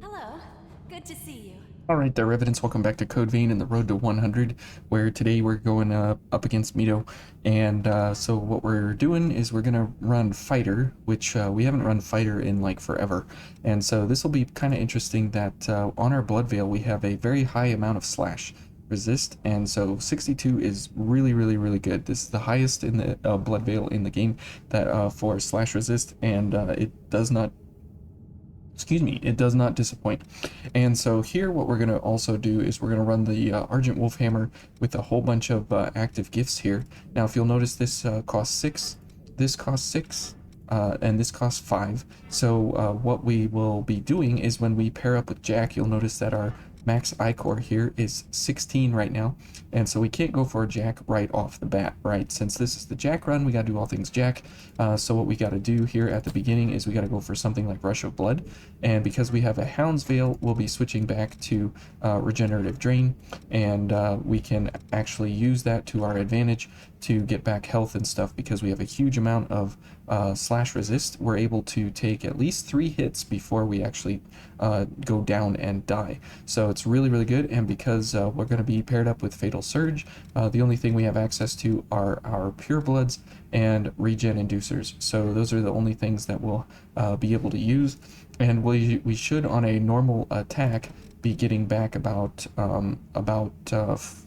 Hello. Good to see you. Alright there, Revenants, welcome back to Code Vein and the Road to 100, where today we're going up against Mido, and so what we're doing is we're going to run Fighter, which we haven't run Fighter in like forever, and so this will be kind of interesting that on our Blood Veil we have a very high amount of slash resist, and so 62 is really good. This is the highest in the Blood Veil in the game that for slash resist, and it does not it does not disappoint. And so here what we're going to also do is we're going to run the Argent Wolf Hammer with a whole bunch of active gifts here. Now if you'll notice, this costs 6, this costs 6, and this costs 5. So what we will be doing is when we pair up with Jack, you'll notice that our max I-core here is 16 right now, and so we can't go for a Jack right off the bat, right? Since this is the Jack run, we gotta do all things Jack. So what we gotta do here at the beginning is we gotta go for something like Rush of Blood, and because we have a Hound's Veil, we'll be switching back to Regenerative Drain, and we can actually use that to our advantage to get back health and stuff. Because we have a huge amount of slash resist, we're able to take at least 3 hits before we actually go down and die. So it's really good, and because we're going to be paired up with Fatal Surge, the only thing we have access to are our Pure Bloods and Regen Inducers. So those are the only things that we'll be able to use, and we should, on a normal attack, be getting back about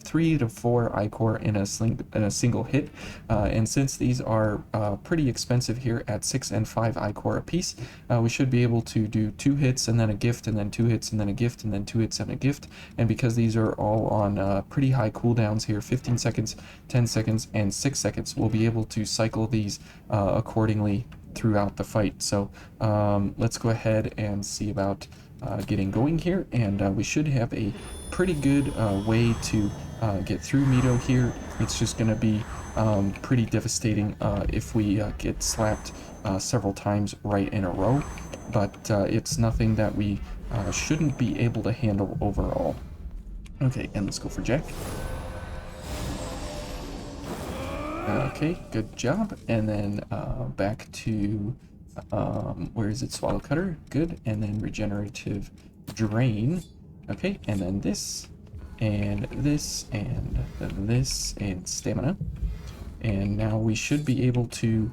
3 to 4 I-core in a single hit, and since these are pretty expensive here at 6 and 5 I-core apiece, we should be able to do 2 hits and then a gift, and then 2 hits and then a gift, and then 2 hits and a gift. And because these are all on pretty high cooldowns here, 15 seconds, 10 seconds, and 6 seconds, we'll be able to cycle these accordingly throughout the fight. So let's go ahead and see about getting going here, and we should have a pretty good way to get through Mido here. It's just going to be pretty devastating if we get slapped several times right in a row, but it's nothing that we shouldn't be able to handle overall. Okay, and let's go for Jack. Okay, good job. And then back to where is it? Swallow Cutter. Good. And then Regenerative Drain. Okay, and then this, and this, and then this, and Stamina. And now we should be able to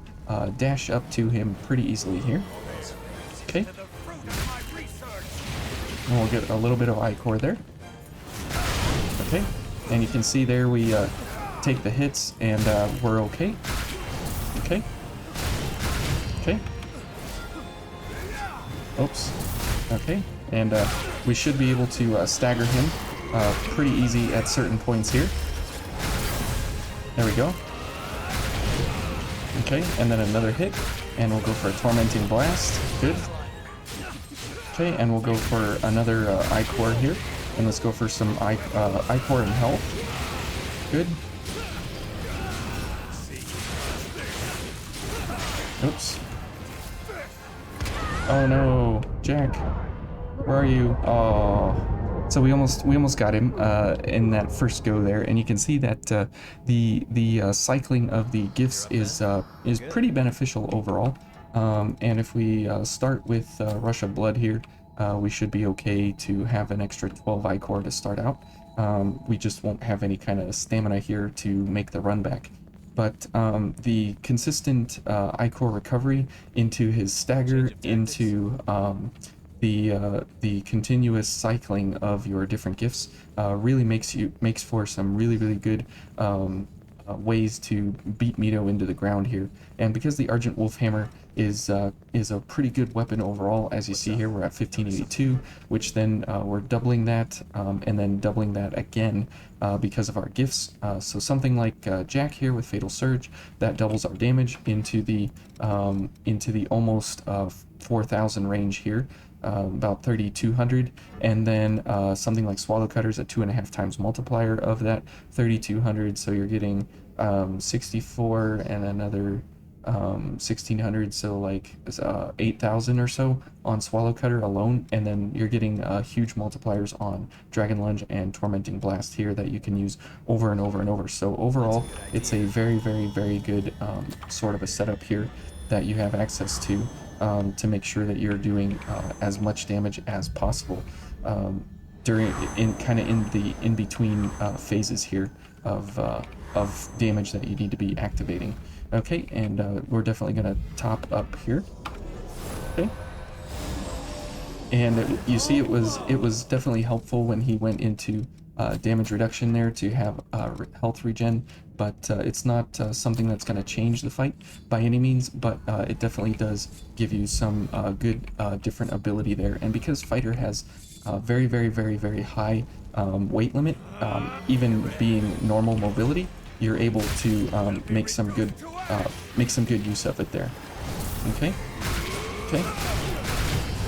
dash up to him pretty easily here. Okay. And we'll get a little bit of I-core there. Okay. And you can see there we take the hits, and we're okay. Okay. Okay. Oops. Okay, and we should be able to stagger him pretty easy at certain points here. There we go. Okay, and then another hit, and we'll go for a Tormenting Blast. Good. Okay, and we'll go for another I-core here, and let's go for some I-core and health. Good. Oops. Oh no, Jack, where are you? Oh, so we almost got him in that first go there, and you can see that the cycling of the gifts is pretty beneficial overall. And if we start with Rush of Blood here, we should be okay to have an extra 12 I-core to start out. We just won't have any kind of stamina here to make the run back. But the consistent I-core recovery into his stagger, into the continuous cycling of your different gifts really makes for some really good ways to beat Mido into the ground here. And because the Argent Wolf Hammer is a pretty good weapon overall, as you see here, we're at 1582, which then we're doubling that, and then doubling that again because of our gifts. So something like Jack here with Fatal Surge, that doubles our damage into the almost 4,000 range here. About 3,200, and then something like Swallow Cutters at 2.5 times multiplier of that 3,200, so you're getting 64 and another 1,600, so like 8,000 or so on Swallow Cutter alone, and then you're getting huge multipliers on Dragon Lunge and Tormenting Blast here that you can use over and over and over. So overall, it's a very good sort of a setup here that you have access to. to make sure that you're doing as much damage as possible during in the in between phases here of damage that you need to be activating. Okay, and we're definitely gonna top up here. Okay. And you see, it was definitely helpful when he went into damage reduction there to have health regen, but it's not something that's going to change the fight by any means, but it definitely does give you some good different ability there. And because fighter has very, very, very, very high weight limit, even being normal mobility, you're able to make some good use of it there. Okay. Okay.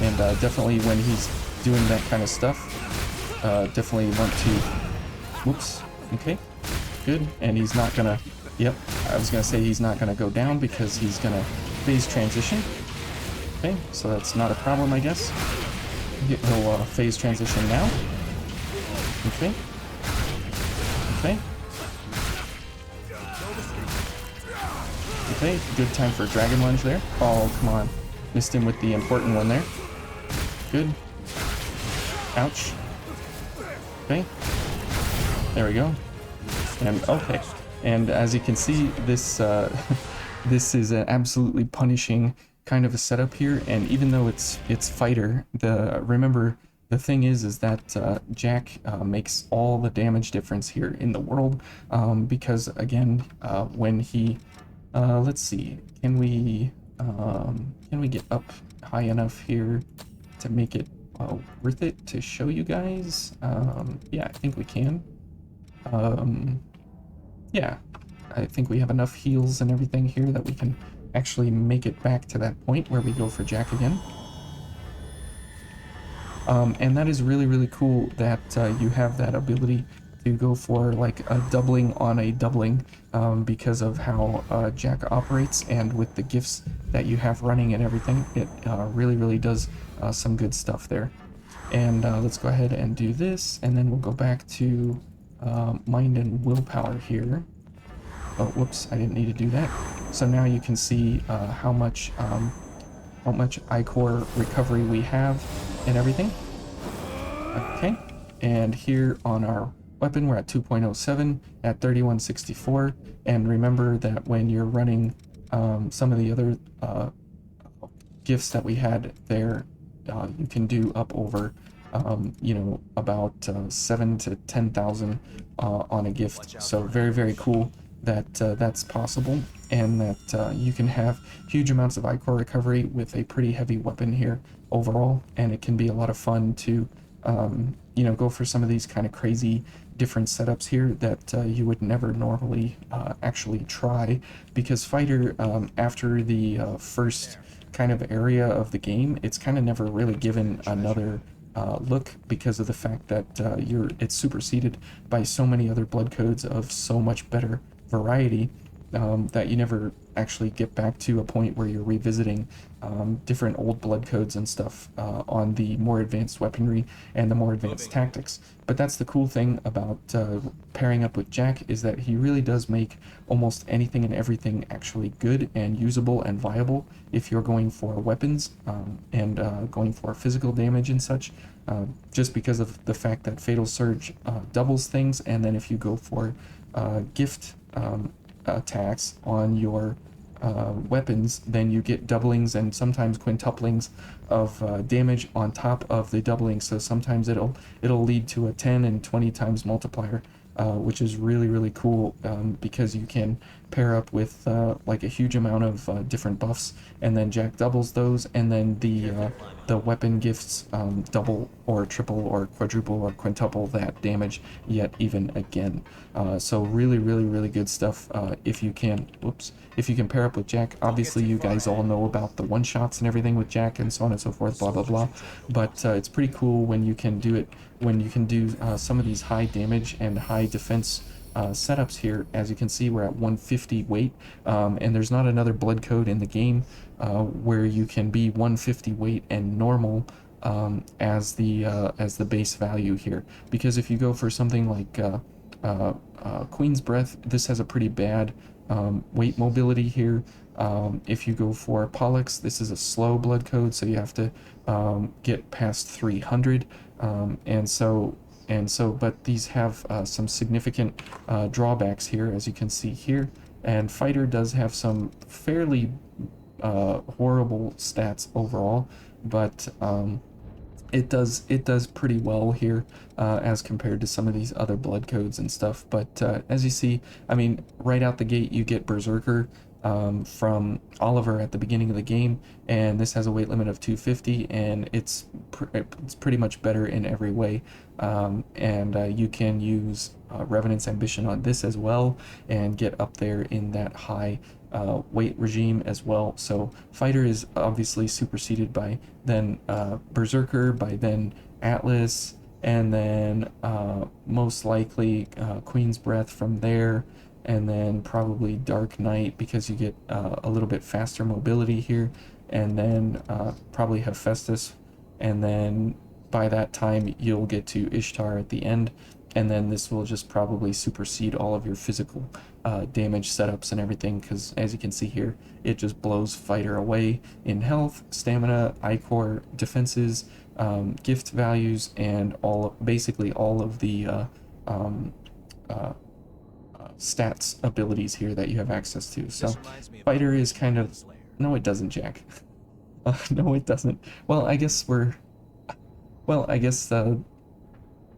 And definitely when he's doing that kind of stuff, definitely want to, whoops, okay, good. And he's not gonna, yep, I was gonna say he's not gonna go down because he's gonna phase transition. Okay, so that's not a problem, I guess. He'll phase transition now. Okay. Okay. Okay, good time for a dragon lunge there. Oh, come on. Missed him with the important one there. Good. Ouch. Okay. There we go. And okay. And as you can see, this this is an absolutely punishing kind of a setup here. And even though it's fighter, remember the thing is that Jack makes all the damage difference here in the world, because again, when he let's see, can we get up high enough here to make it worth it to show you guys? Yeah, I think we can. Yeah, I think we have enough heals and everything here that we can actually make it back to that point where we go for Jack again. And that is really, really cool that you have that ability to go for like a doubling on a doubling, because of how Jack operates, and with the gifts that you have running and everything, it really, really does some good stuff there. And let's go ahead and do this, and then we'll go back to mind and willpower here. Oh, whoops, I didn't need to do that. So now you can see how much iCore recovery we have and everything. Okay, and here on our weapon, we're at 2.07 at 3164. And remember that when you're running some of the other gifts that we had there, you can do up over you know, about 7 to 10,000 on a gift. So very, very cool that that's possible, and that you can have huge amounts of iCore recovery with a pretty heavy weapon here overall. And it can be a lot of fun to you know, go for some of these kind of crazy different setups here that you would never normally actually try, because fighter, after the first kind of area of the game, it's kind of never really given another look, because of the fact that it's superseded by so many other blood codes of so much better variety, that you never actually get back to a point where you're revisiting different old blood codes and stuff on the more advanced weaponry and the more advanced tactics. But that's the cool thing about pairing up with Jack, is that he really does make almost anything and everything actually good and usable and viable if you're going for weapons, and going for physical damage and such, just because of the fact that Fatal Surge doubles things, and then if you go for gift attacks on your weapons, then you get doublings and sometimes quintuplings of damage on top of the doubling. So sometimes it'll lead to a 10 and 20 times multiplier, which is really, really cool, because you can pair up with like a huge amount of different buffs, and then Jack doubles those, and then the weapon gifts double or triple or quadruple or quintuple that damage yet even again. So really, really, really good stuff if you can, if you can pair up with Jack. Obviously you guys all know about the one-shots and everything with Jack and so on and so forth, blah blah blah, but it's pretty cool when you can do it, when you can do some of these high damage and high defense setups here. As you can see, we're at 150 weight, and there's not another blood code in the game where you can be 150 weight and normal as the base value here, because if you go for something like Queen's Breath, this has a pretty bad weight mobility here. If you go for Pollux, this is a slow blood code, so you have to get past 300, but these have some significant drawbacks here, as you can see here. And Fighter does have some fairly horrible stats overall, but it does pretty well here as compared to some of these other blood codes and stuff. But as you see, I mean, right out the gate you get Berserker from Oliver at the beginning of the game, and this has a weight limit of 250, and it's pretty much better in every way. You can use Revenant's Ambition on this as well and get up there in that high weight regime as well. So Fighter is obviously superseded by then Berserker, by then Atlas, and then most likely Queen's Breath from there, and then probably Dark Knight, because you get a little bit faster mobility here, and then probably Hephaestus, and then by that time you'll get to Ishtar at the end, and then this will just probably supersede all of your physical damage setups and everything, because as you can see here, it just blows Fighter away in health, stamina, Ichor, defenses, gift values, and basically all of the stats abilities here that you have access to. So Fighter is kind of... No, it doesn't, Jack. No, it doesn't. Well, I guess for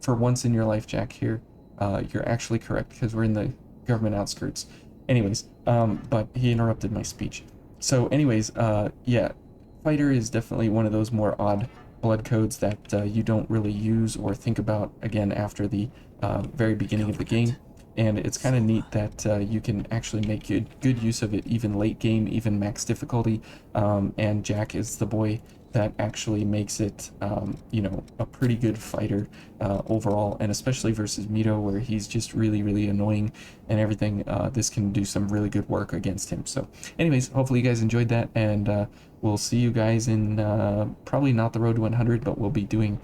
once in your life, Jack, here, you're actually correct, because we're in the government outskirts. Anyways, but he interrupted my speech. So anyways, yeah, Fighter is definitely one of those more odd blood codes that you don't really use or think about again after the very beginning of the game. And it's kind of neat that you can actually make good use of it even late game, even max difficulty, and Jack is the boy that actually makes it, you know, a pretty good fighter overall, and especially versus Mido, where he's just really, really annoying and everything. This can do some really good work against him. So anyways, hopefully you guys enjoyed that, and we'll see you guys in probably not the road to 100, but we'll be doing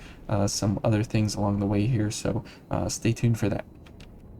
some other things along the way here, so stay tuned for that.